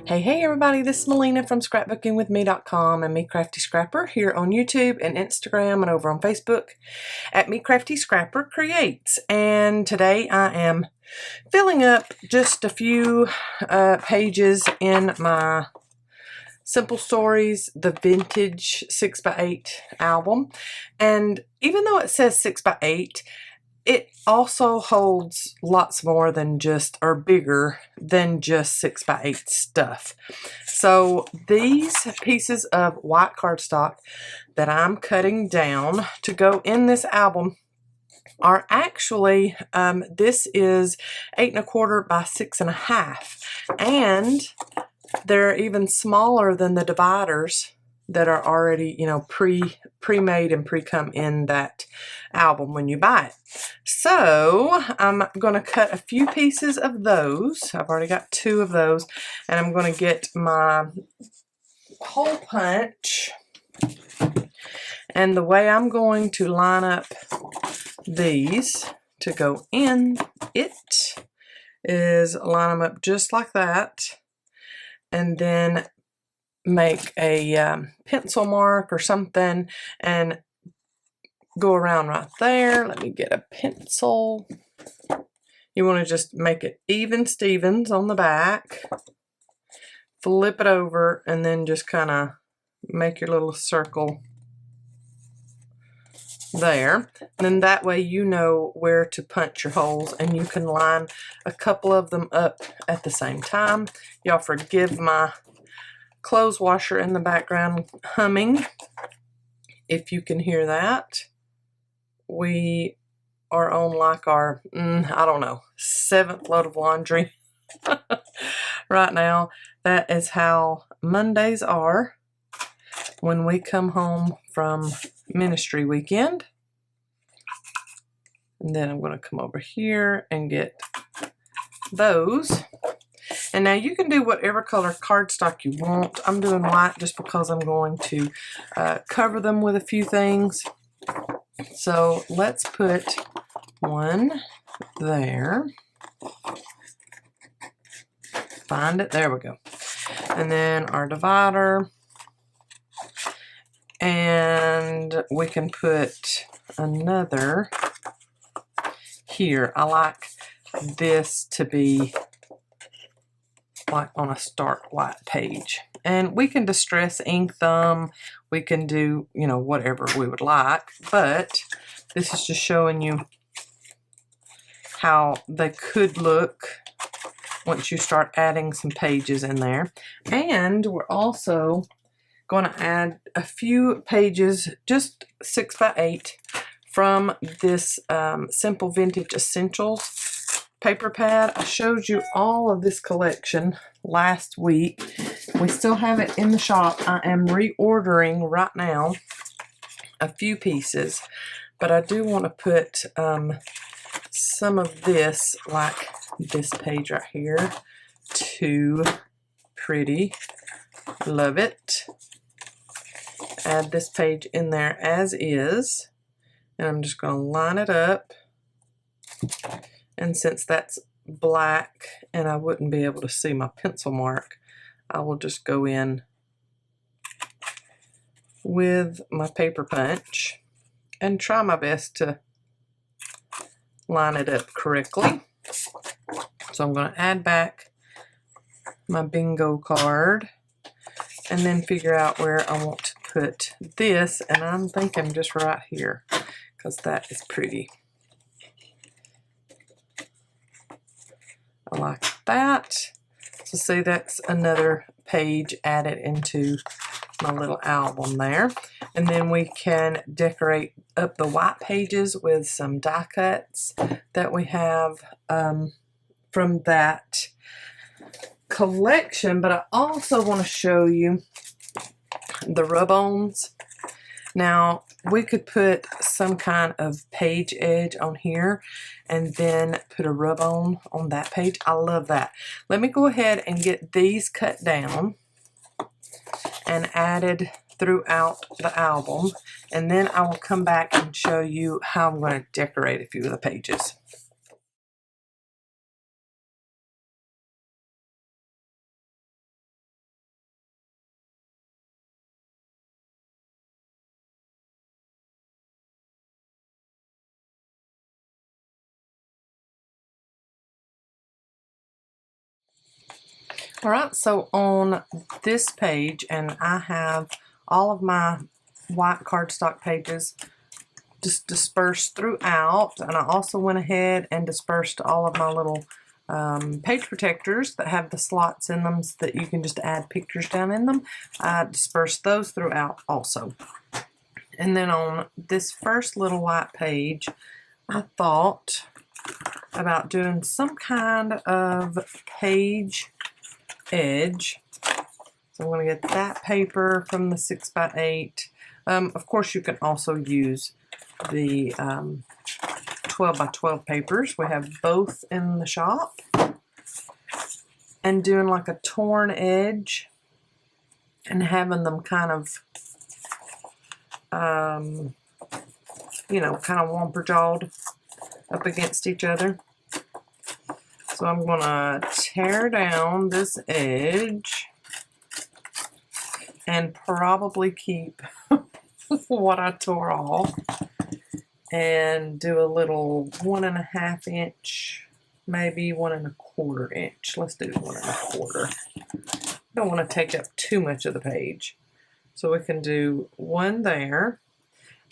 Hey everybody, this is Melina from scrapbookingwithme.com and Me Crafty Scrapper here on YouTube and Instagram and over on Facebook at Me Crafty Scrapper Creates. And today I am filling up just a few pages in my Simple Stories, the vintage 6x8 album. And even though it says 6x8, it also holds lots more than just, or bigger than just 6x8 stuff. So these pieces of white cardstock that I'm cutting down to go in this album are actually, this is 8 1/4 by 6 1/2, and they're even smaller than the dividers that are already, you know, pre-made and pre-come in that album when you buy it. So I'm going to cut a few pieces of those. I've already got 2 of those, and I'm going to get my hole punch. And the way I'm going to line up these to go in it is line them up just like that, and then make a pencil mark or something and go around right there. Let me get a pencil. You want to just make it even Stevens on the back, flip it over, and then just kind of make your little circle there. And then that way you know where to punch your holes, and you can line a couple of them up at the same time. Y'all forgive my clothes washer in the background humming, if you can hear that. We are on like our, I don't know, 7th load of laundry right now. That is how Mondays are when we come home from ministry weekend. And then I'm going to come over here and get those. And now you can do whatever color cardstock you want. I'm doing white just because I'm going to cover them with a few things. So let's put one there. Find it. There we go. And then our divider. And we can put another here. I like this to be like on a stark white page. And we can distress ink them. We can do, you know, whatever we would like. But this is just showing you how they could look once you start adding some pages in there. And we're also going to add a few pages, just 6x8, from this Simple Vintage Essentials paper pad. I showed you all of this collection last week. We still have it in the shop. I am reordering right now a few pieces, but I do want to put some of this, like this page right here. Too pretty. Love it. Add this page in there as is, and I'm just going to line it up. And since that's black and I wouldn't be able to see my pencil mark, I will just go in with my paper punch and try my best to line it up correctly. So I'm going to add back my bingo card and then figure out where I want to put this, and I'm thinking just right here because that is pretty. I like that. So see, that's another page added into my little album there. And then we can decorate up the white pages with some die cuts that we have from that collection. But I also want to show you the rub-ons. Now, we could put some kind of page edge on here and then put a rub-on on that page. I love that. Let me go ahead and get these cut down and added throughout the album, and then I will come back and show you how I'm going to decorate a few of the pages. All right, so on this page, and I have all of my white cardstock pages just dispersed throughout, and I also went ahead and dispersed all of my little page protectors that have the slots in them so that you can just add pictures down in them. I dispersed those throughout also. And then on this first little white page, I thought about doing some kind of page edge. So I'm going to get that paper from the 6x8. Of course, you can also use the 12x12 papers. We have both in the shop. And doing like a torn edge and having them kind of, you know, kind of whomper-jawed up against each other. So I'm going to tear down this edge and probably keep what I tore off and do a little 1.5 inch, maybe 1.25 inch. Let's do 1.25. Don't want to take up too much of the page. So we can do one there,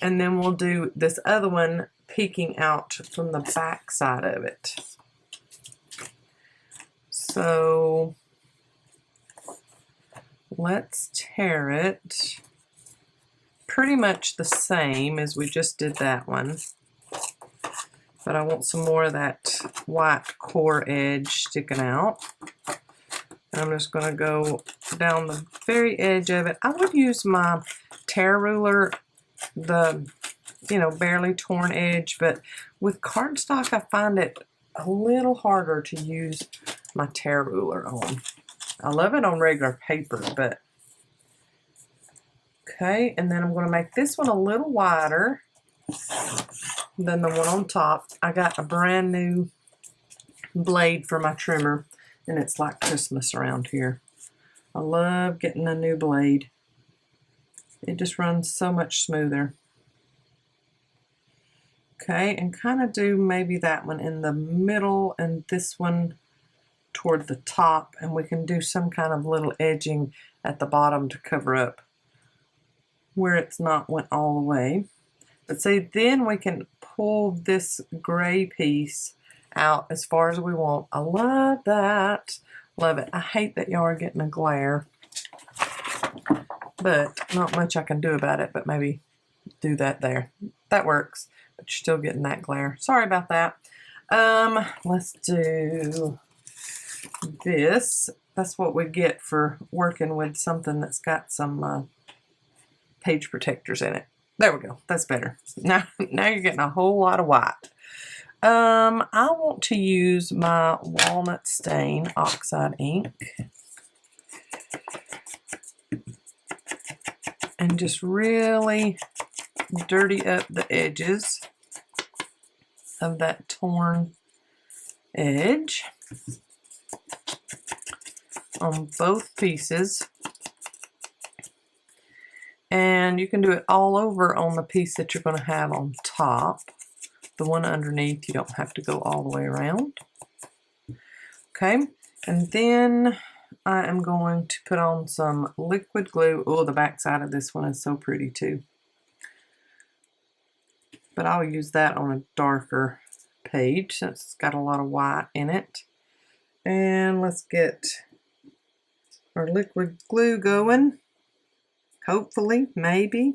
and then we'll do this other one peeking out from the back side of it. So let's tear it pretty much the same as we just did that one. But I want some more of that white core edge sticking out. I'm just going to go down the very edge of it. I would use my tear ruler, the, you know, barely torn edge, but with cardstock I find it a little harder to use my tear ruler on. I love it on regular paper, but okay, and then I'm going to make this one a little wider than the one on top. I got a brand new blade for my trimmer, and it's like Christmas around here. I love getting a new blade. It just runs so much smoother. Okay, and kind of do maybe that one in the middle and this one toward the top, and we can do some kind of little edging at the bottom to cover up where it's not went all the way. But see, then we can pull this gray piece out as far as we want. I love that. Love it. I hate that y'all are getting a glare, but not much I can do about it, but maybe do that there. That works, but you're still getting that glare. Sorry about that. Let's do this. That's what we get for working with something that's got some page protectors in it. There we go. That's better. Now you're getting a whole lot of white. I want to use my walnut stain oxide ink and just really dirty up the edges of that torn edge on both pieces. And you can do it all over on the piece that you're going to have on top. The one underneath, you don't have to go all the way around. Okay, and then I am going to put on some liquid glue. Oh, the back side of this one is so pretty too. But I'll use that on a darker page since it's got a lot of white in it. And let's get our liquid glue going. Hopefully, maybe.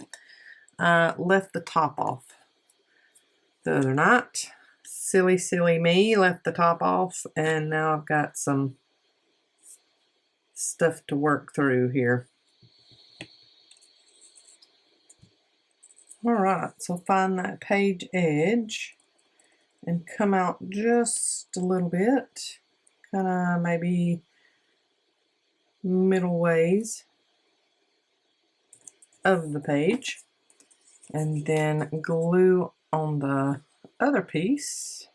Left the top off the other night. Silly, silly me, left the top off, and now I've got some stuff to work through here. Alright, so find that page edge and come out just a little bit, kind of maybe middle ways of the page, and then glue on the other piece.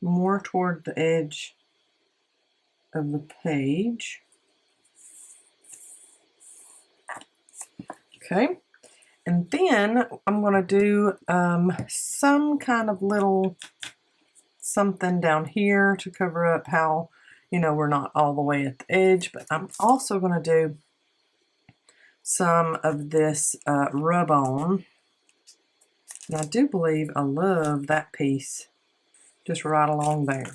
More toward the edge of the page. Okay, And then I'm going to do some kind of little something down here to cover up how, you know, we're not all the way at the edge. But I'm also going to do some of this rub-on. And I do believe I love that piece just right along there.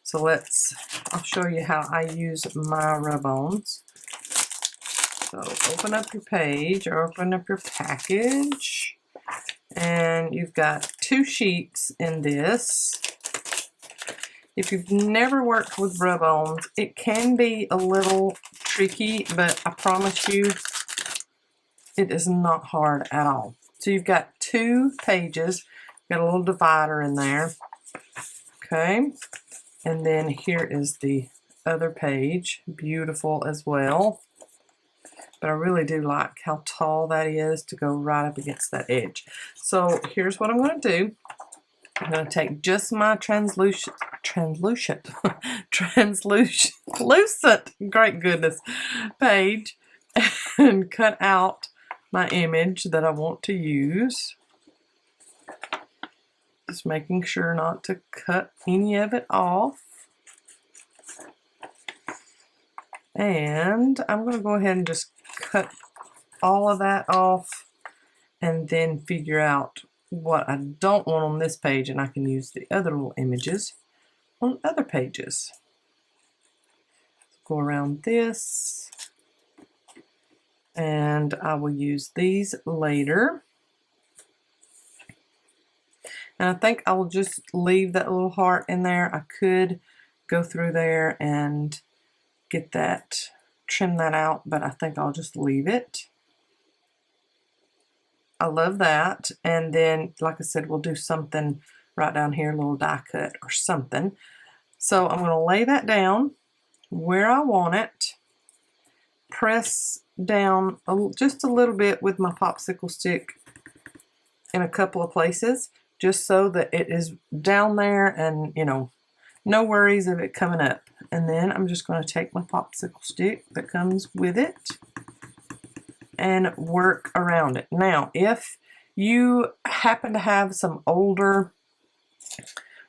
So I'll show you how I use my rub-ons. So open up your page or open up your package, and you've got 2 sheets in this. If you've never worked with rub-ons, it can be a little tricky, but I promise you it is not hard at all. So you've got 2 pages, got a little divider in there, okay, and then here is the other page, beautiful as well. But I really do like how tall that is to go right up against that edge. So here's what I'm going to do. I'm going to take just my translucent, great goodness, page and cut out my image that I want to use. Just making sure not to cut any of it off. And I'm going to go ahead and just cut all of that off and then figure out what I don't want on this page, and I can use the other little images on other pages. Go around this, and I will use these later. And I think I will just leave that little heart in there. I could go through there and get that, trim that out, but I think I'll just leave it. I love that. And then, like I said, we'll do something right down here, a little die cut or something. So I'm going to lay that down where I want it, press down just a little bit with my popsicle stick in a couple of places, just so that it is down there and, you know, no worries of it coming up. And then I'm just going to take my popsicle stick that comes with it and work around it. Now, if you happen to have some older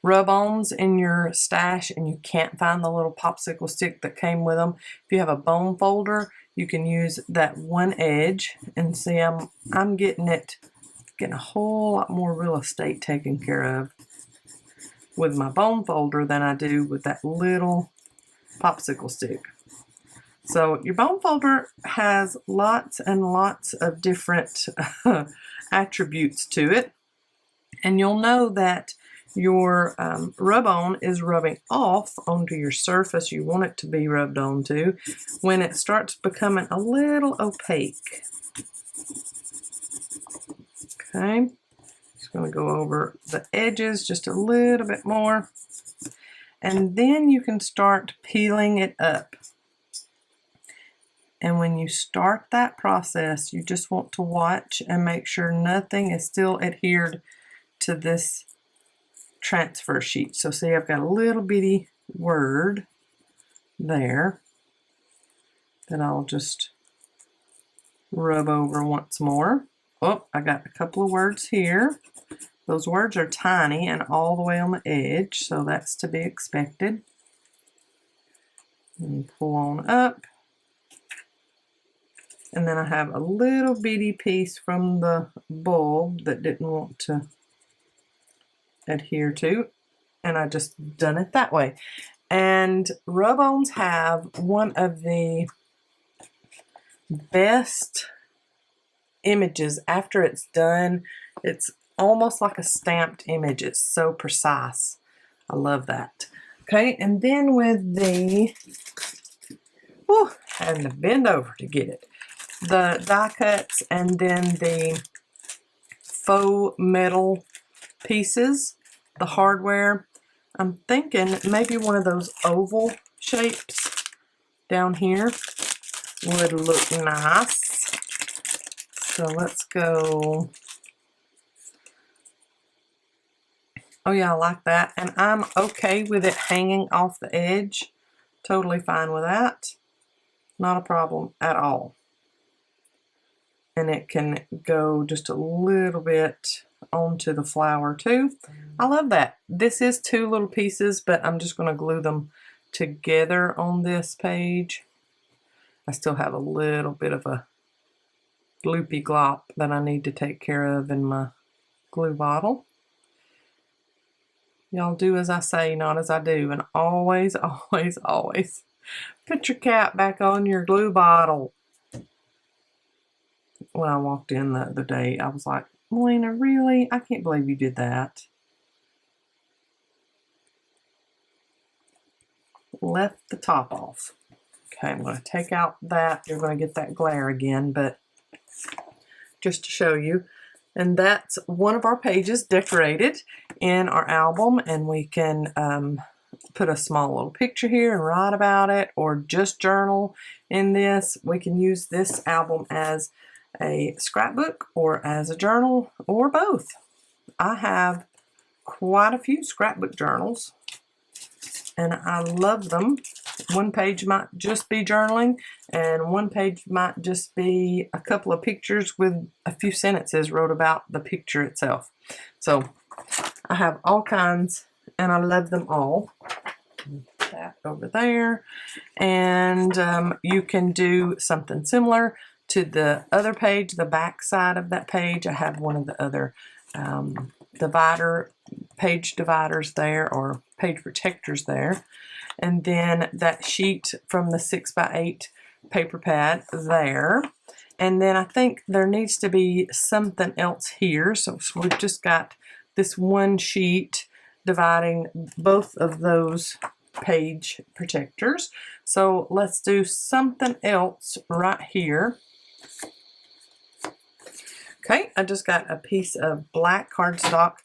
rub-ons in your stash and you can't find the little popsicle stick that came with them, if you have a bone folder, you can use that one edge. And see, I'm getting a whole lot more real estate taken care of with my bone folder than I do with that little popsicle stick. So your bone folder has lots and lots of different attributes to it, and you'll know that your rub-on is rubbing off onto your surface you want it to be rubbed onto when it starts becoming a little opaque. Okay, just going to go over the edges just a little bit more, and then you can start peeling it up. And when you start that process, you just want to watch and make sure nothing is still adhered to this transfer sheet. So see, I've got a little bitty word there that I'll just rub over once more. Oh, I got a couple of words here. Those words are tiny and all the way on the edge, so that's to be expected. And pull on up. And then I have a little bitty piece from the bulb that didn't want to adhere to, and I just done it that way. And rub-ons have one of the best images after it's done. It's almost like a stamped image. It's so precise. I love that. Okay, and then with the, having to bend over to get it, the die cuts and then the faux metal pieces, the hardware, I'm thinking maybe one of those oval shapes down here would look nice. So let's go. Oh yeah, I like that. And I'm okay with it hanging off the edge. Totally fine with that. Not a problem at all. and it can go just a little bit onto the flower too. I love that. This is 2 little pieces, but I'm just going to glue them together on this page. I still have a little bit of a gloopy glop that I need to take care of in my glue bottle. Y'all do as I say, not as I do, and always, always, always put your cap back on your glue bottle. When I walked in the other day, I was like, Melina, really? I can't believe you did that. Left the top off. Okay, I'm going to take out that. You're going to get that glare again, but just to show you. And that's one of our pages decorated in our album, and we can put a small little picture here and write about it, or just journal in this. We can use this album as a scrapbook or as a journal, or both. I have quite a few scrapbook journals, and I love them. One page might just be journaling, and one page might just be a couple of pictures with a few sentences wrote about the picture itself. So I have all kinds, and I love them all. That over there. And you can do something similar to the other page, the back side of that page. I have one of the other page dividers there, or page protectors there. And then that sheet from the 6x8 paper pad there. And then I think there needs to be something else here. So we've just got this one sheet dividing both of those page protectors. So let's do something else right here. Okay, I just got a piece of black cardstock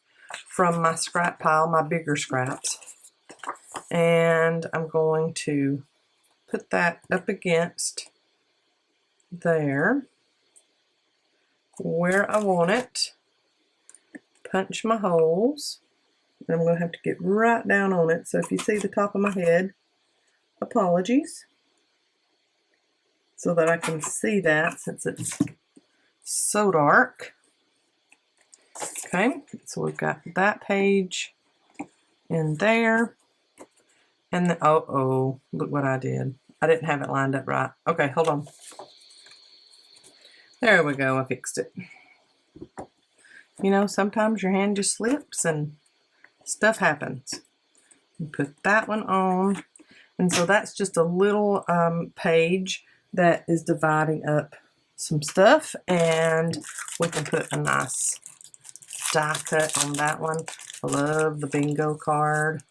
from my scrap pile, my bigger scraps. And I'm going to put that up against there where I want it. Punch my holes. And I'm going to have to get right down on it. So if you see the top of my head, apologies. So that I can see that since it's so dark. Okay, so we've got that page in there. And then, oh, look what I did. I didn't have it lined up right. Okay, hold on. There we go, I fixed it. You know, sometimes your hand just slips and stuff happens. You put that one on. And so that's just a little page that is dividing up some stuff. And we can put a nice die cut on that one. I love the bingo card.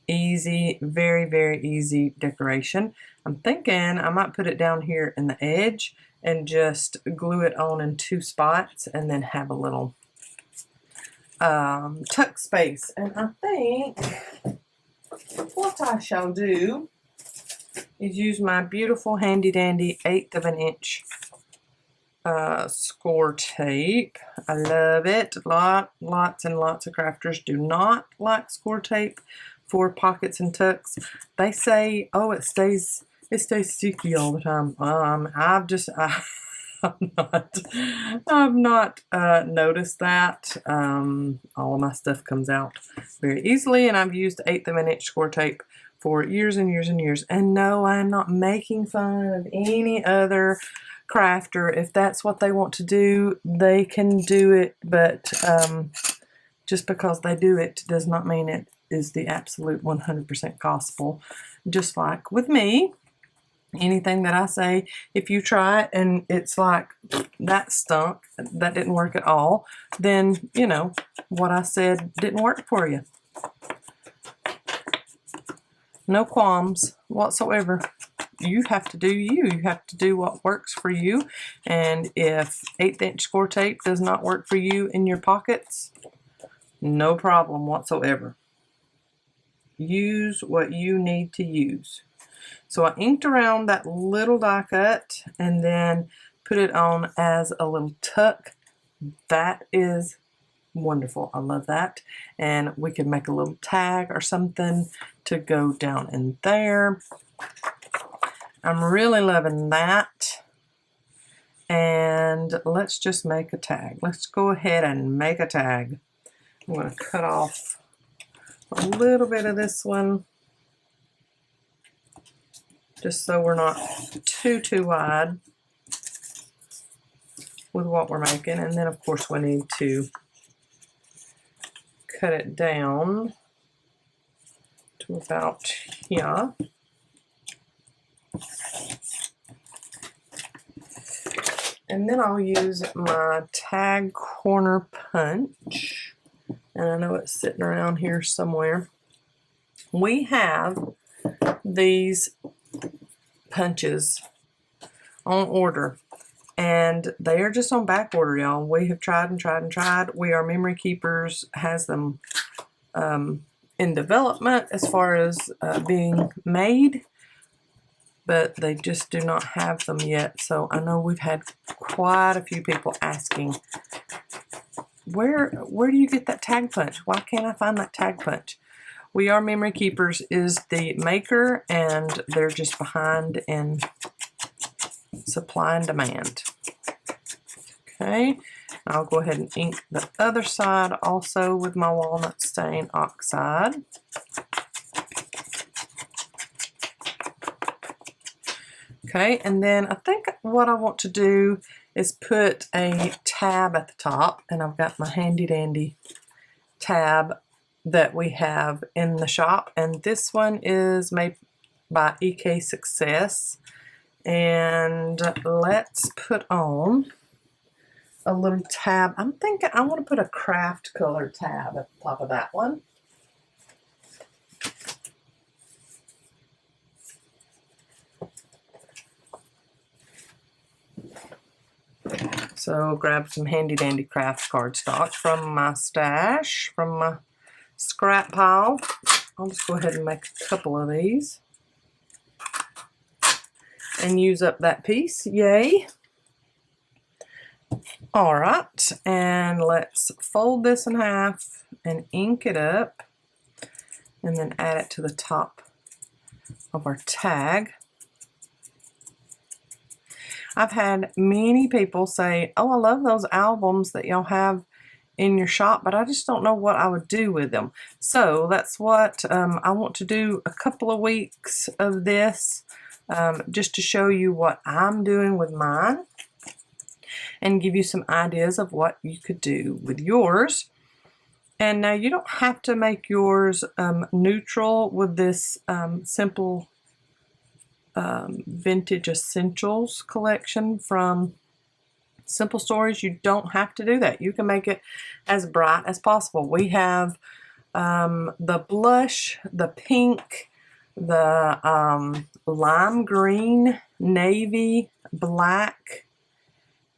Easy, very, very easy decoration. I'm thinking I might put it down here in the edge and just glue it on in 2 spots and then have a little tuck space. And I think what I shall do is use my beautiful handy dandy 1/8 of an inch score tape. I love it. Lots and lots of crafters do not like score tape for pockets and tucks. They say, oh, it stays sticky all the time. I've not noticed that. All of my stuff comes out very easily, and I've used 1/8 of an inch score tape for years and years and years. And no, I'm not making fun of any other crafter. If that's what they want to do, they can do it, but just because they do it does not mean it is the absolute 100% gospel. Just like with me, anything that I say, if you try it and it's like, that stunk, that didn't work at all, then, you know, what I said didn't work for you. No qualms whatsoever. You have to do you. You have to do what works for you. And if 1/8 inch score tape does not work for you in your pockets, no problem whatsoever. Use what you need to use. So I inked around that little die cut and then put it on as a little tuck. That is wonderful. I love that. And we can make a little tag or something to go down in there. I'm really loving that. and let's just make a tag. Let's go ahead and make a tag. I'm going to cut off a little bit of this one, just so we're not too wide with what we're making. And then of course we need to cut it down to about here. And then I'll use my tag corner punch. And I know it's sitting around here somewhere. We have these punches on order, and they are just on back order, y'all. We have tried and tried and tried. We Are Memory Keepers has them in development as far as being made, but they just do not have them yet. So I know we've had quite a few people asking, where do you get that tag punch? Why can't I find that tag punch? We Are Memory Keepers is the maker, and they're just behind in supply and demand. Okay, I'll go ahead and ink the other side also with my walnut stain oxide. Okay, and then I think what I want to do is put a tab at the top, and I've got my handy dandy tab that we have in the shop, and this one is made by EK Success. And let's put on a little tab. I'm thinking I want to put a craft color tab at the top of that one. So grab some handy dandy craft cardstock from my stash, from my scrap pile. I'll just go ahead and make a couple of these and use up that piece. Yay! All right, and let's fold this in half and ink it up, and then add it to the top of our tag. I've had many people say, oh, I love those albums that y'all have in your shop, but I just don't know what I would do with them. So that's what I want to do, a couple of weeks of this, just to show you what I'm doing with mine and give you some ideas of what you could do with yours. And now you don't have to make yours neutral with this simple Vintage Essentials collection from Simple Stories. You don't have to do that. You can make it as bright as possible. We have the blush, the pink, the lime green, navy, black,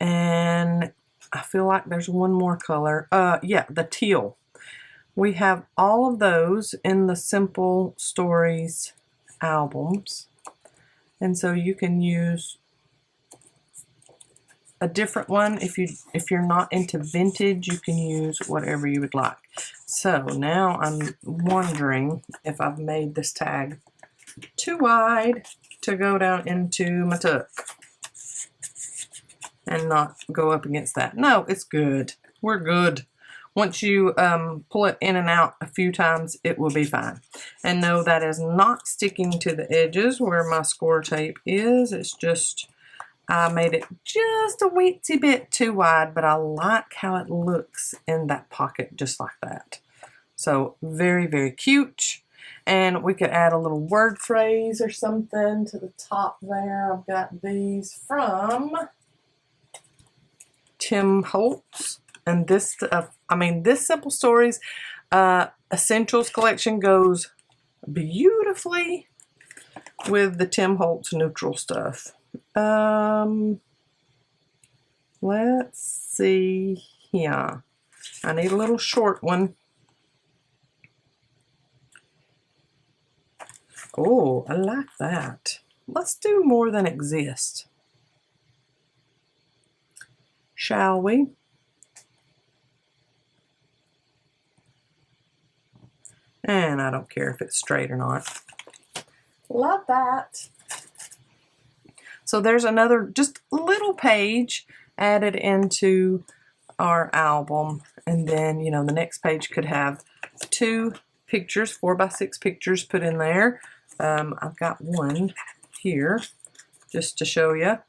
and I feel like there's one more color. Yeah, the teal. We have all of those in the Simple Stories albums. And so you can use a different one. If you're not into vintage, you can use whatever you would like. So now I'm wondering if I've made this tag too wide to go down into my tuck and not go up against that. No, it's good. We're good. Once you pull it in and out a few times, it will be fine. And no, that is not sticking to the edges where my score tape is. It's just, I made it just a weensy bit too wide, but I like how it looks in that pocket just like that. So very, very cute. And we could add a little word phrase or something to the top there. I've got these from Tim Holtz. And this, this Simple Stories Essentials collection goes beautifully with the Tim Holtz neutral stuff. Let's see here. I need a little short one. Oh, I like that. Let's do More Than Exist. Shall we? And I don't care if it's straight or not. Love that. So there's another just little page, added into our album. And then, you know, the next page could have 2 pictures, 4x6 pictures put in there. I've got one here just to show you.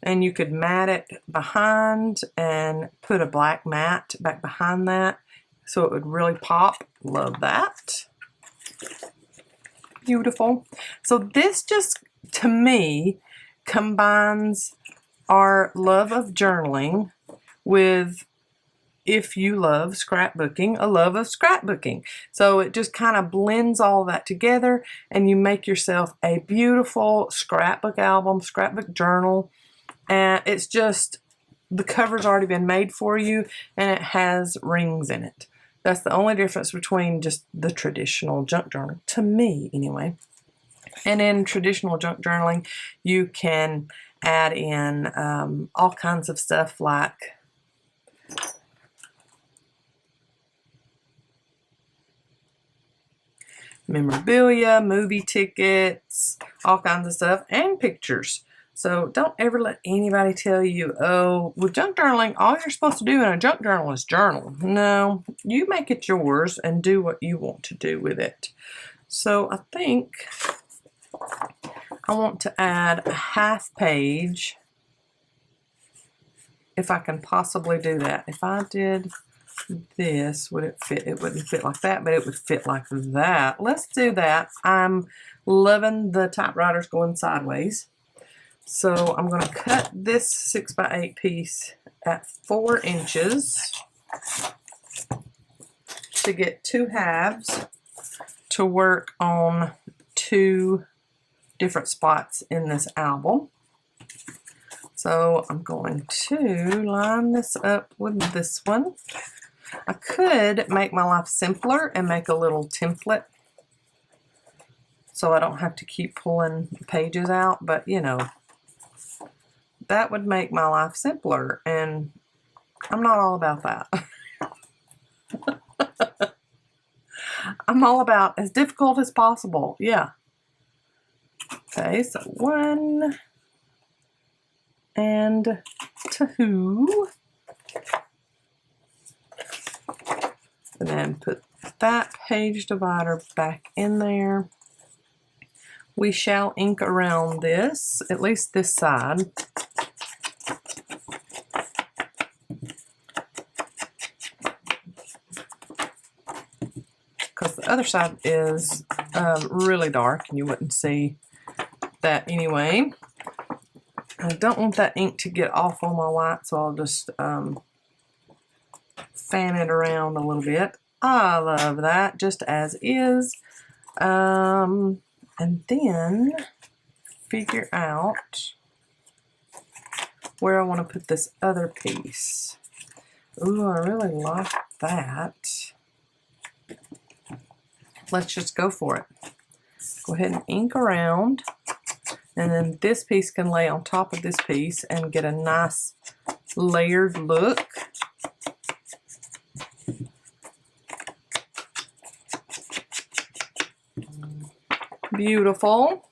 And you could mat it behind and put a black mat back behind that so it would really pop. Love that. Beautiful. So this just, to me, combines our love of journaling with, if you love scrapbooking, a love of scrapbooking. So it just kind of blends all that together and you make yourself a beautiful scrapbook album, scrapbook journal. And it's just, the cover's already been made for you and it has rings in it. That's the only difference between just the traditional junk journal, to me anyway. And in traditional junk journaling, you can add in all kinds of stuff like memorabilia, movie tickets, all kinds of stuff, and pictures. So don't ever let anybody tell you, oh, with junk journaling, all you're supposed to do in a junk journal is journal. No, you make it yours and do what you want to do with it. So I think I want to add a half page, if I can possibly do that. If I did this, would it fit? It wouldn't fit like that, but it would fit like that. Let's do that. I'm loving the typewriters going sideways. So I'm going to cut this 6x8 piece at 4 inches to get 2 halves to work on 2 different spots in this album. So I'm going to line this up with this one. I could make my life simpler and make a little template so I don't have to keep pulling pages out, but you know, that would make my life simpler, and I'm not all about that. I'm all about as difficult as possible. Yeah. Okay, so 1 and 2. And then put that page divider back in there. We shall ink around this, at least this side. Because the other side is really dark and you wouldn't see that anyway. I don't want that ink to get off on my white, so I'll just fan it around a little bit. I love that just as is. And then figure out where I want to put this other piece. Ooh, I really like that. Let's just go for it. Go ahead and ink around, and then this piece can lay on top of this piece and get a nice layered look. Beautiful.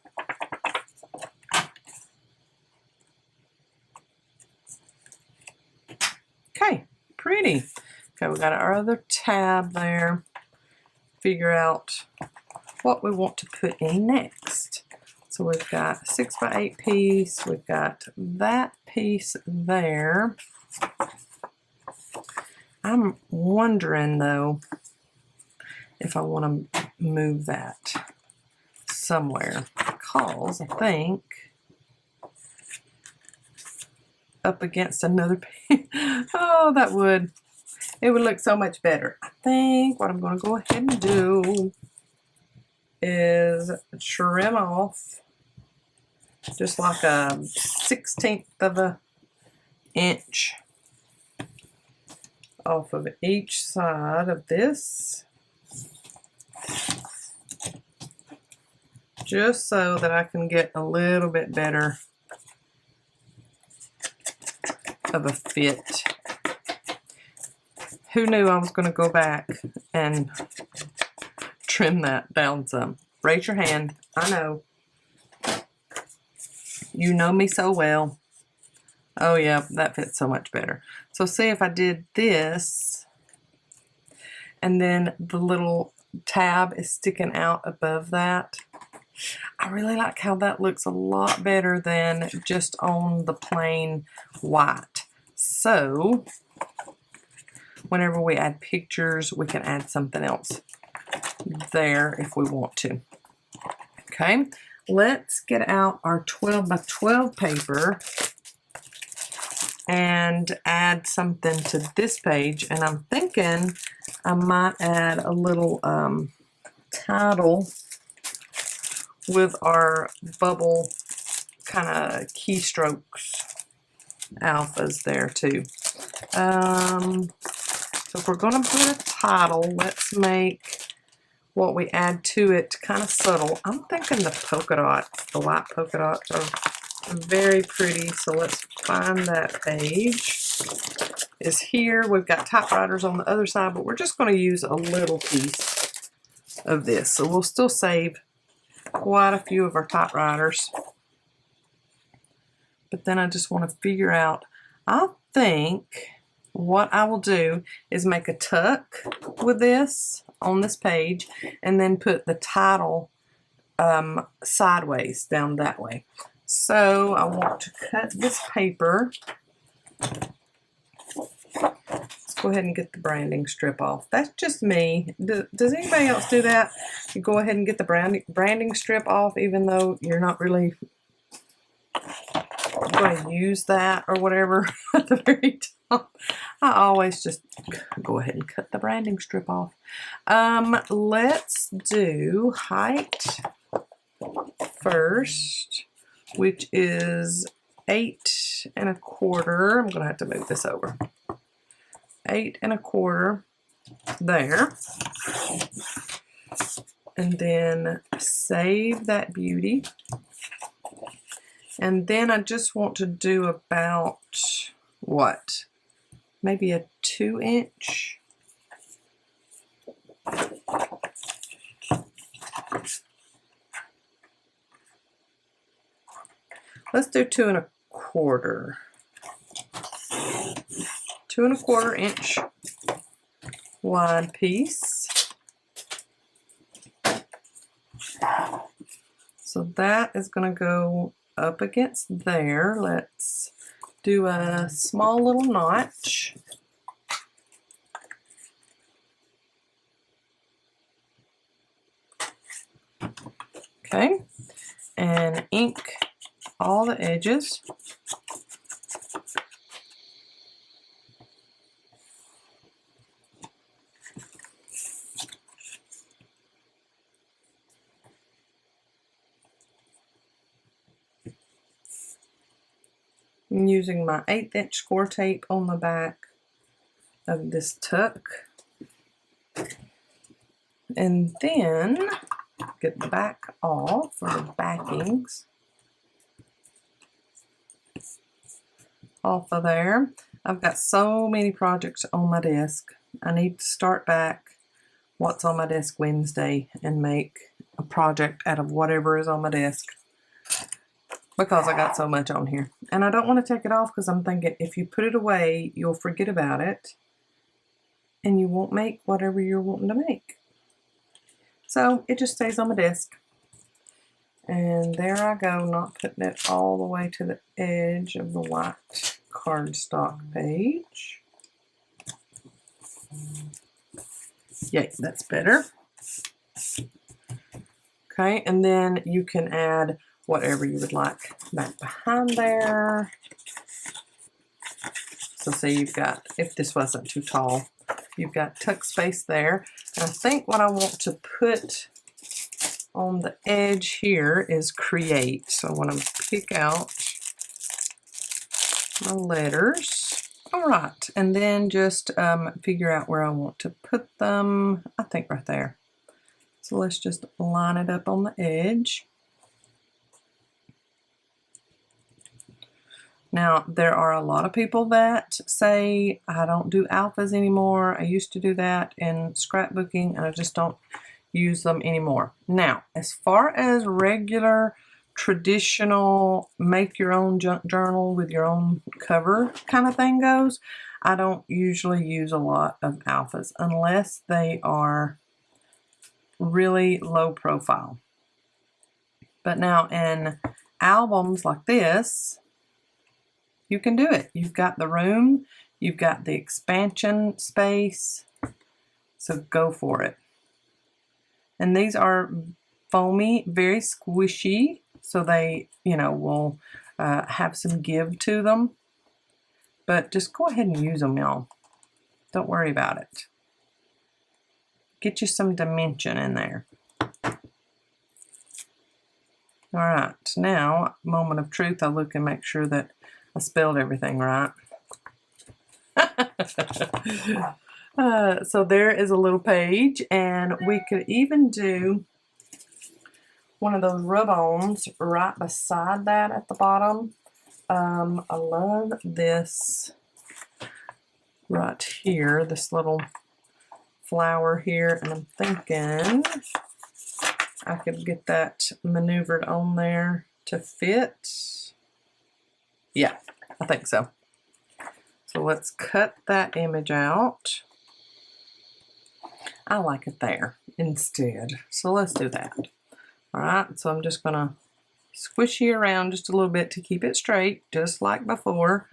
Okay, pretty. Okay, we got our other tab there. Figure out what we want to put in next. So we've got a 6x8 piece, we've got that piece there. I'm wondering though if I want to move that somewhere, because I think up against another piece, oh, it would look so much better. I think what I'm going to go ahead and do is trim off just like a 1/16 of an inch off of each side of this, just so that I can get a little bit better of a fit. Who knew I was going to go back and trim that down some? Raise your hand. I know. You know me so well. Oh yeah, that fits so much better. So see if I did this, and then the little tab is sticking out above that. I really like how that looks a lot better than just on the plain white. So whenever we add pictures, we can add something else there if we want to. Okay, let's get out our 12 by 12 paper and add something to this page. And I'm thinking I might add a little title with our bubble kind of keystrokes alphas there too. So if we're going to put a title, let's make what we add to it kind of subtle. I'm thinking the polka dots, the white polka dots are very pretty. So let's find that page. Is here. We've got typewriters on the other side, but we're just going to use a little piece of this. So we'll still save quite a few of our typewriters. But then I just want to figure out, I think what I will do is make a tuck with this on this page and then put the title sideways down that way. So I want to cut this paper. Let's go ahead and get the branding strip off. That's just me. Does anybody else do that? You go ahead and get the branding strip off even though you're not really going to use that or whatever at the very top. I always just go ahead and cut the branding strip off. Let's do height first, which is 8 1/4. I'm gonna have to move this over. 8 1/4 there. And then save that beauty. And then I just want to do about, what? Maybe a 2-inch. Let's do 2 1/4. 2 1/4 inch wide piece. So that is going to go up against there. Let's do a small little notch. Okay, and ink all the edges. I'm using my 1/8 inch score tape on the back of this tuck. And then get the back off, or the backings off of there. I've got so many projects on my desk. I need to start back what's on my desk Wednesday and make a project out of whatever is on my desk, because I got so much on here. And I don't want to take it off because I'm thinking if you put it away, you'll forget about it and you won't make whatever you're wanting to make. So it just stays on my desk. And there I go, not putting it all the way to the edge of the white cardstock page. Yay, that's better. Okay, and then you can add whatever you would like back behind there. So say you've got, if this wasn't too tall, you've got tuck space there. And I think what I want to put on the edge here is create. So I want to pick out my letters. All right, and then just figure out where I want to put them. I think right there. So let's just line it up on the edge. Now, there are a lot of people that say, I don't do alphas anymore. I used to do that in scrapbooking, and I just don't use them anymore. Now, as far as regular traditional make your own junk journal with your own cover kind of thing goes, I don't usually use a lot of alphas unless they are really low profile. But now in albums like this, you can do it. You've got the room, you've got the expansion space, so go for it. And these are foamy, very squishy, so they, you know, will have some give to them. But just go ahead and use them, y'all. Don't worry about it. Get you some dimension in there. All right, now, moment of truth, I look and make sure that I spelled everything right. So there is a little page, and we could even do one of those rub-ons right beside that at the bottom. I love this right here, this little flower here, and I'm thinking I could get that maneuvered on there to fit. Yeah, I think so. So let's cut that image out. I like it there instead. So let's do that. All right, so I'm just gonna squish you around just a little bit to keep it straight, just like before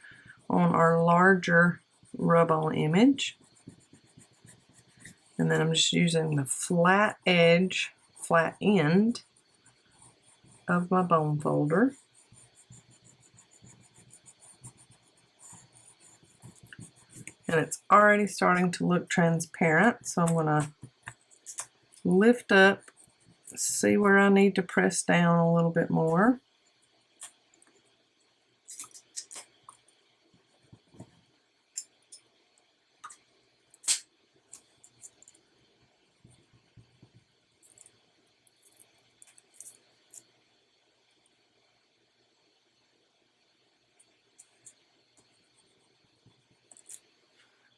on our larger rub-on image. And then I'm just using the flat edge, flat end of my bone folder. And it's already starting to look transparent, so I'm gonna lift up, see where I need to press down a little bit more.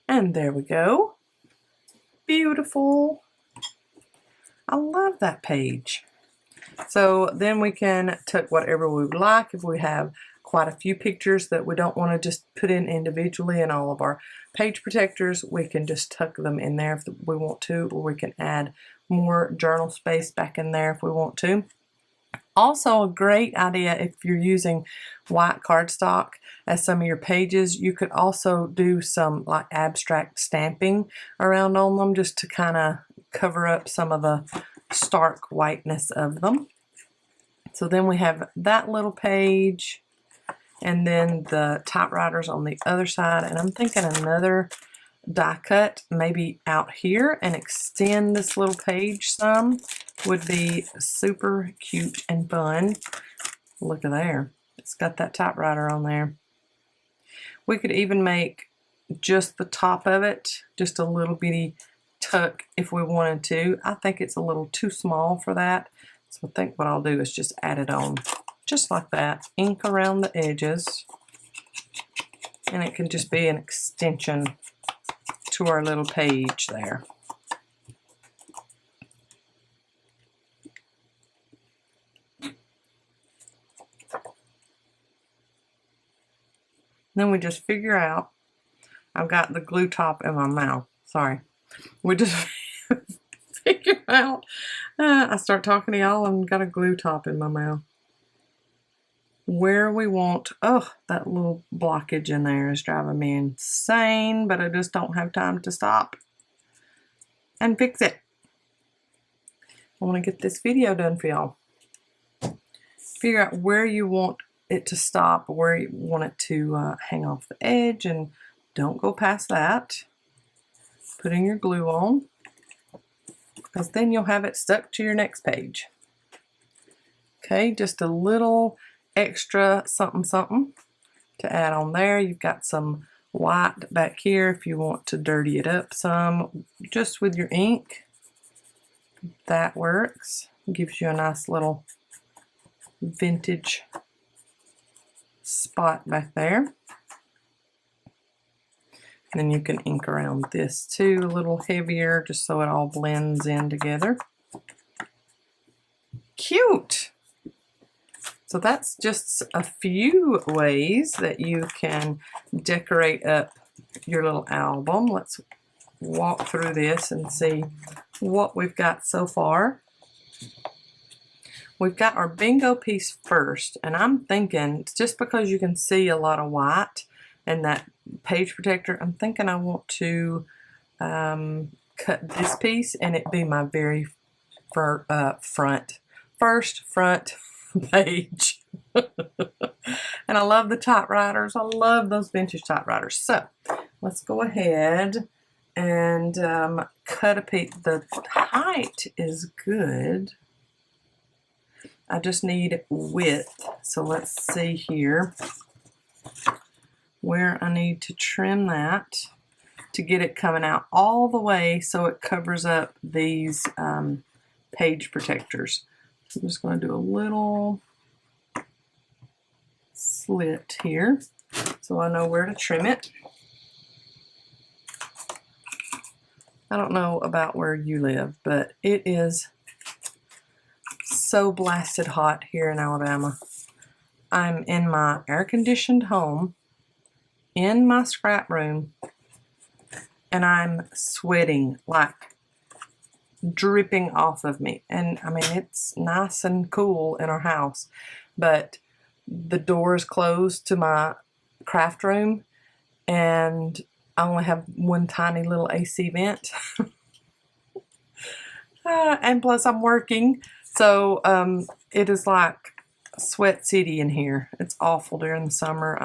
And there we go. Beautiful. I love that page. So then we can tuck whatever we would like. If we have quite a few pictures that we don't want to just put in individually in all of our page protectors, we can just tuck them in there if we want to, or we can add more journal space back in there if we want to. Also a great idea if you're using white cardstock as some of your pages, you could also do some like abstract stamping around on them just to kind of cover up some of the stark whiteness of them. So then we have that little page and then the typewriters on the other side, and I'm thinking another die cut maybe out here and extend this little page some would be super cute and fun. Look at there, it's got that typewriter on there. We could even make just the top of it just a little bitty tuck if we wanted to. I think it's a little too small for that, so I think what I'll do is just add it on just like that, ink around the edges, and it can just be an extension to our little page there. Then we just figure out, I've got the glue top in my mouth, sorry. We just figure out, I start talking to y'all and got a glue top in my mouth. Where we want, oh, that little blockage in there is driving me insane, but I just don't have time to stop and fix it. I want to get this video done for y'all. Figure out where you want it to stop, where you want it to hang off the edge, and don't go past that. Putting your glue on, because then you'll have it stuck to your next page. Okay, just a little extra something something to add on there. You've got some white back here if you want to dirty it up some just with your ink. That works. Gives you a nice little vintage spot back there. And then you can ink around this too a little heavier just so it all blends in together. Cute! So that's just a few ways that you can decorate up your little album. Let's walk through this and see what we've got so far. We've got our bingo piece first, and I'm thinking, just because you can see a lot of white and that page protector, I'm thinking I want to cut this piece and it be my very first front page. And I love the typewriters. I love those vintage typewriters. So let's go ahead and cut a piece. The height is good. I just need width. So let's see here where I need to trim that to get it coming out all the way so it covers up these page protectors. I'm just going to do a little slit here so I know where to trim it. I don't know about where you live, but it is so blasted hot here in Alabama. I'm in my air-conditioned home in my scrap room, and I'm sweating, like dripping off of me. And I mean, it's nice and cool in our house, but the door is closed to my craft room, and I only have one tiny little AC vent. And plus I'm working, so it is like sweat city in here. It's awful during the summer.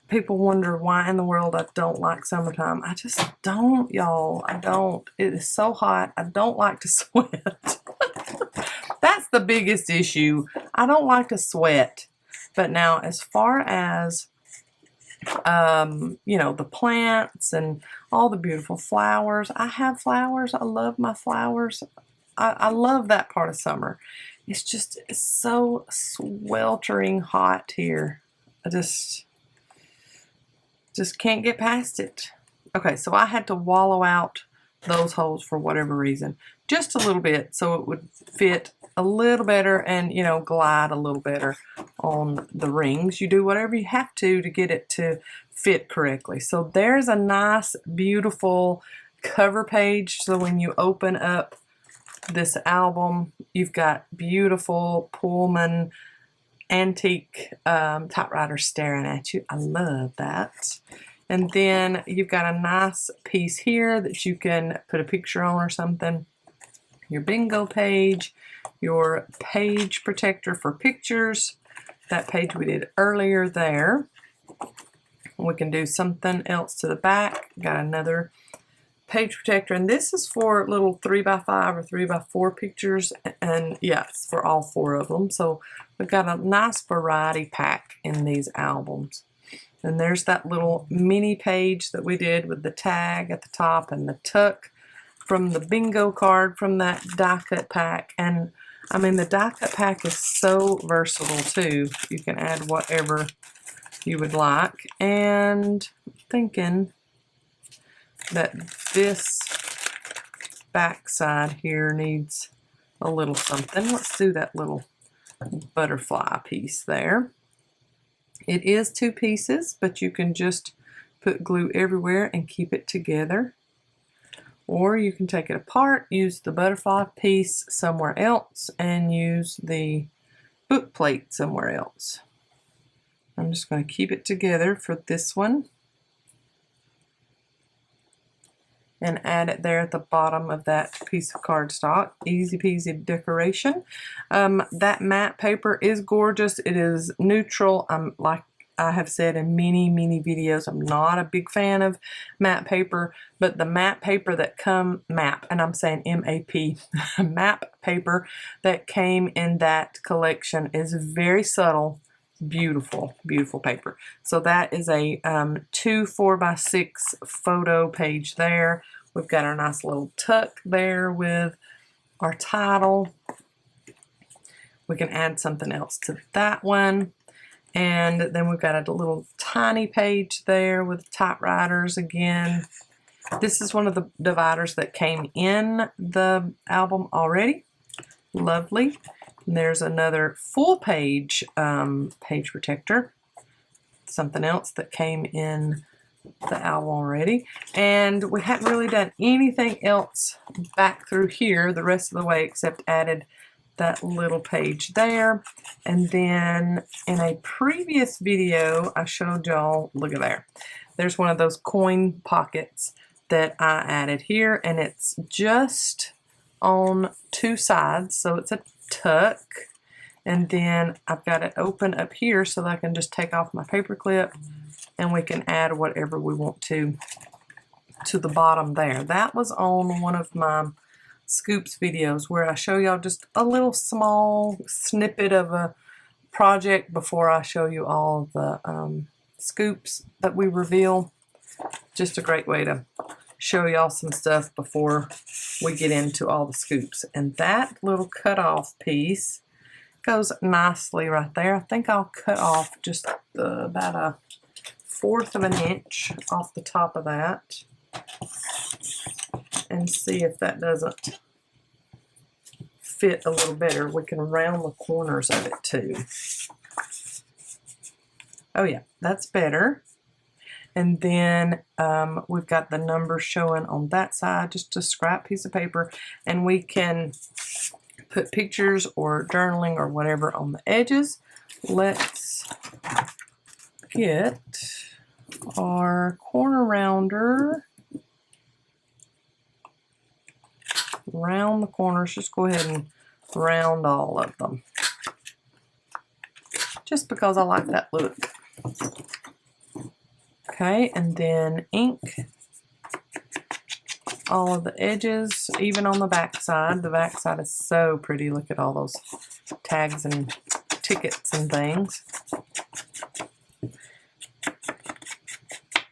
People wonder why in the world I don't like summertime. I just don't, y'all. I don't. It is so hot. I don't like to sweat. That's the biggest issue. I don't like to sweat. But now, as far as, you know, the plants and all the beautiful flowers. I have flowers. I love my flowers. I love that part of summer. It's so sweltering hot here. I just can't get past it. Okay, so I had to wallow out those holes for whatever reason. Just a little bit so it would fit a little better and, you know, glide a little better on the rings. You do whatever you have to get it to fit correctly. So there's a nice, beautiful cover page. So when you open up this album, you've got beautiful Pullman antique typewriter staring at you. I love that. And then you've got a nice piece here that you can put a picture on or something. Your bingo page, your page protector for pictures, that page we did earlier there. We can do something else to the back. Got another page protector, and this is for little 3x5 or 3x4 pictures, and yes, for all 4 of them. So we've got a nice variety pack in these albums. And there's that little mini page that we did with the tag at the top and the tuck from the bingo card from that die cut pack. And I mean, the die cut pack is so versatile too. You can add whatever you would like. And I'm thinking that this back side here needs a little something. Let's do that little butterfly piece there. It is 2 pieces, but you can just put glue everywhere and keep it together. Or you can take it apart, use the butterfly piece somewhere else, and use the book plate somewhere else. I'm just going to keep it together for this one and add it there at the bottom of that piece of cardstock. Easy peasy decoration. That matte paper is gorgeous. It is neutral. Like I have said in many videos, I'm not a big fan of matte paper, but the matte paper that and I'm saying M-A-P, matte paper that came in that collection is very subtle, beautiful paper. So that is a 2 4x6 photo page there. We've got our nice little tuck there with our title. We can add something else to that one. And then we've got a little tiny page there with typewriters again. This is one of the dividers that came in the album already. Lovely. And there's another full page page protector. Something else that came in the Avon already. And we hadn't really done anything else back through here the rest of the way except added that little page there. And then in a previous video I showed y'all, look at there, there's one of those coin pockets that I added here, and it's just on two sides, so it's a tuck. And then I've got it open up here so that I can just take off my paper clip and we can add whatever we want to the bottom there. That was on one of my scoops videos where I show y'all just a little small snippet of a project before I show you all the scoops that we reveal. Just a great way to show y'all some stuff before we get into all the scoops. And that little cutoff piece goes nicely right there. I think I'll cut off just about a 1/4 of an inch off the top of that and see if that doesn't fit a little better. We can round the corners of it too. Oh yeah, that's better. And then we've got the numbers showing on that side, just a scrap piece of paper, and we can put pictures or journaling or whatever on the edges. Let's get our corner rounder. Round the corners. Just go ahead and round all of them. Just because I like that look. Okay, and then ink all of the edges, even on the back side. The back side is so pretty. Look at all those tags and tickets and things.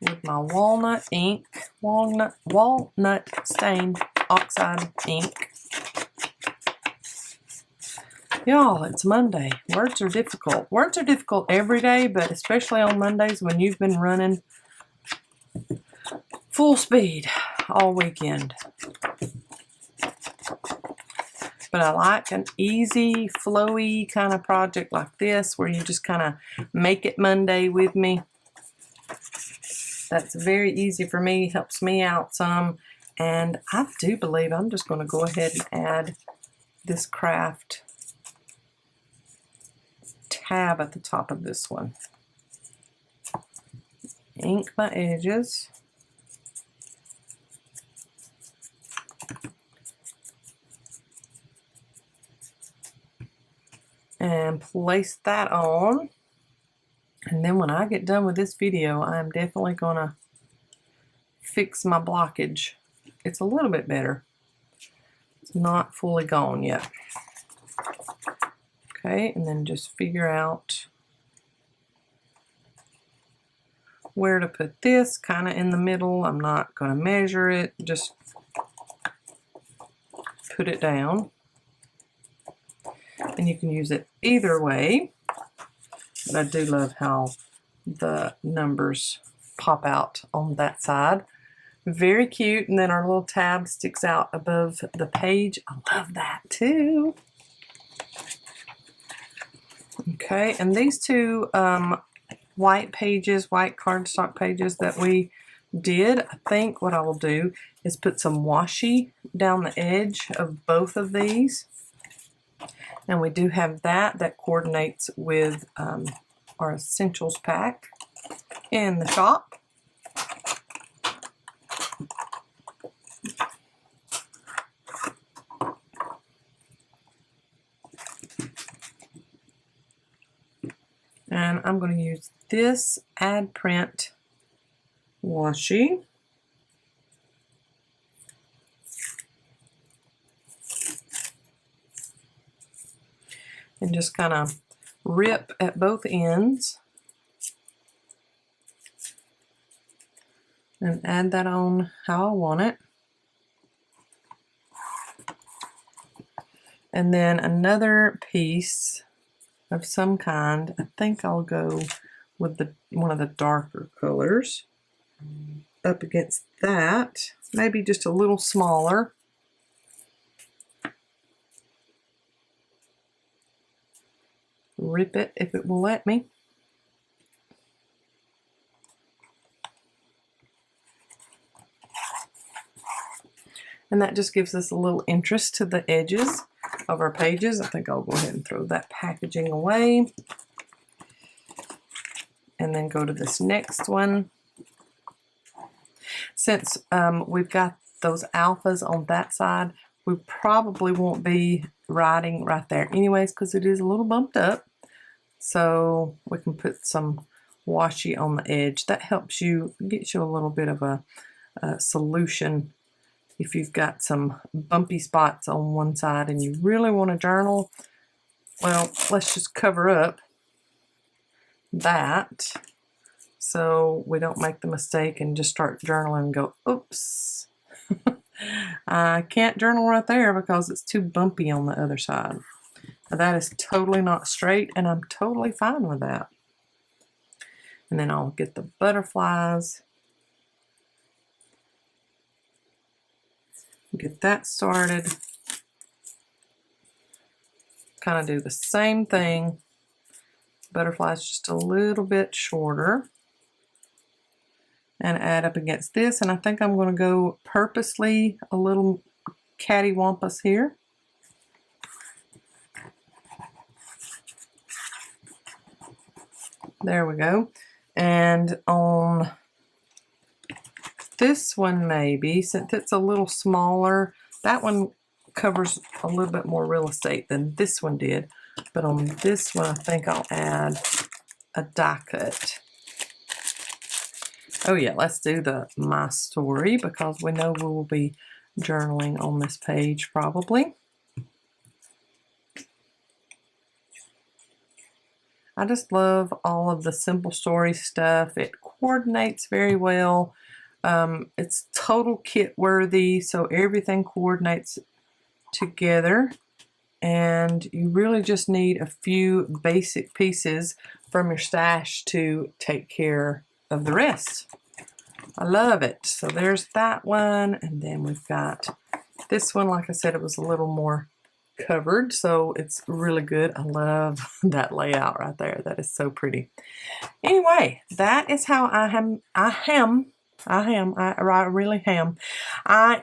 With my walnut ink, walnut stained oxide ink. Y'all, it's Monday. Words are difficult. Words are difficult every day, but especially on Mondays when you've been running full speed all weekend. But I like an easy, flowy kind of project like this where you just kind of make it Monday with me. That's very easy for me, helps me out some. And I do believe I'm just going to go ahead and add this craft tab at the top of this one. Ink my edges. And place that on. And then when I get done with this video, I'm definitely going to fix my blockage. It's a little bit better. It's not fully gone yet. Okay, and then just figure out where to put this, kind of in the middle. I'm not going to measure it, just put it down. And you can use it either way. But I do love how the numbers pop out on that side. Very cute. And then our little tab sticks out above the page. I love that too. Okay, and these two white pages, white cardstock pages that we did, I think what I will do is put some washi down the edge of both of these. And we do have that coordinates with our essentials pack in the shop. And I'm going to use this Ad Print washi. And just kind of rip at both ends. And add that on how I want it. And then another piece of some kind. I think I'll go with one of the darker colors up against that. Maybe just a little smaller. rip it if it will let me. And that just gives us a little interest to the edges of our pages. I think I'll go ahead and throw that packaging away. And then go to this next one. Since we've got those alphas on that side, we probably won't be writing right there anyways because it is a little bumped up. So we can put some washi on the edge. That helps you, gets you a little bit of a solution if you've got some bumpy spots on one side and you really want to journal. Well, let's just cover up that so we don't make the mistake and just start journaling and go, oops. I can't journal right there because it's too bumpy on the other side. Now that is totally not straight, and I'm totally fine with that. And then I'll get the butterflies. Get that started. Kind of do the same thing. Butterflies just a little bit shorter. And add up against this, and I think I'm going to go purposely a little cattywampus here. There we go. And on this one, maybe, since it's a little smaller, that one covers a little bit more real estate than this one did. But on this one, I think I'll add a die cut. Oh yeah, let's do the My Story because we know we will be journaling on this page probably. I just love all of the Simple Story stuff. It coordinates very well. It's total kit worthy, so everything coordinates together. And you really just need a few basic pieces from your stash to take care of the rest. I love it. So there's that one, and then we've got this one. Like I said, it was a little more covered, so it's really good. I love that layout right there. That is so pretty. Anyway, that is how I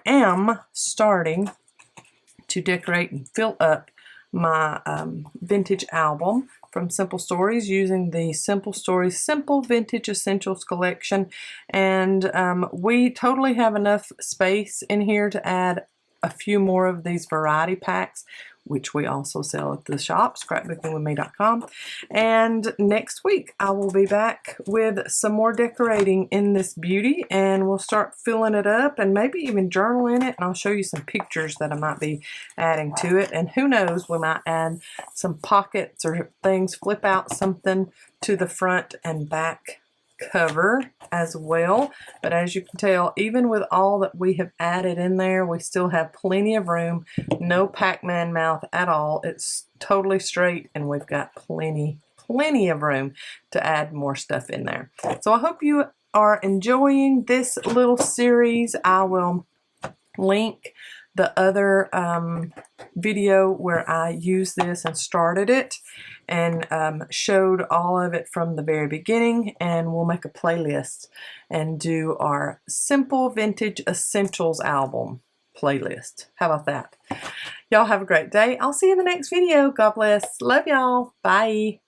am starting to decorate and fill up my vintage album from Simple Stories using the Simple Stories Simple Vintage Essentials collection. And we totally have enough space in here to add a few more of these variety packs, which we also sell at the shop, scrapbookingwithme.com. And next week I will be back with some more decorating in this beauty, and we'll start filling it up and maybe even journal in it, and I'll show you some pictures that I might be adding to it. And who knows, we might add some pockets or things, flip out something to the front and back cover as well. But as you can tell, even with all that we have added in there, we still have plenty of room. No Pac-Man mouth at all. It's totally straight, and we've got plenty of room to add more stuff in there. So I hope you are enjoying this little series. I will link the other video where I used this and started it and showed all of it from the very beginning, and we'll make a playlist and do our Simple Vintage Essentials album playlist. How about that? Y'all have a great day. I'll see you in the next video. God bless. Love y'all. Bye.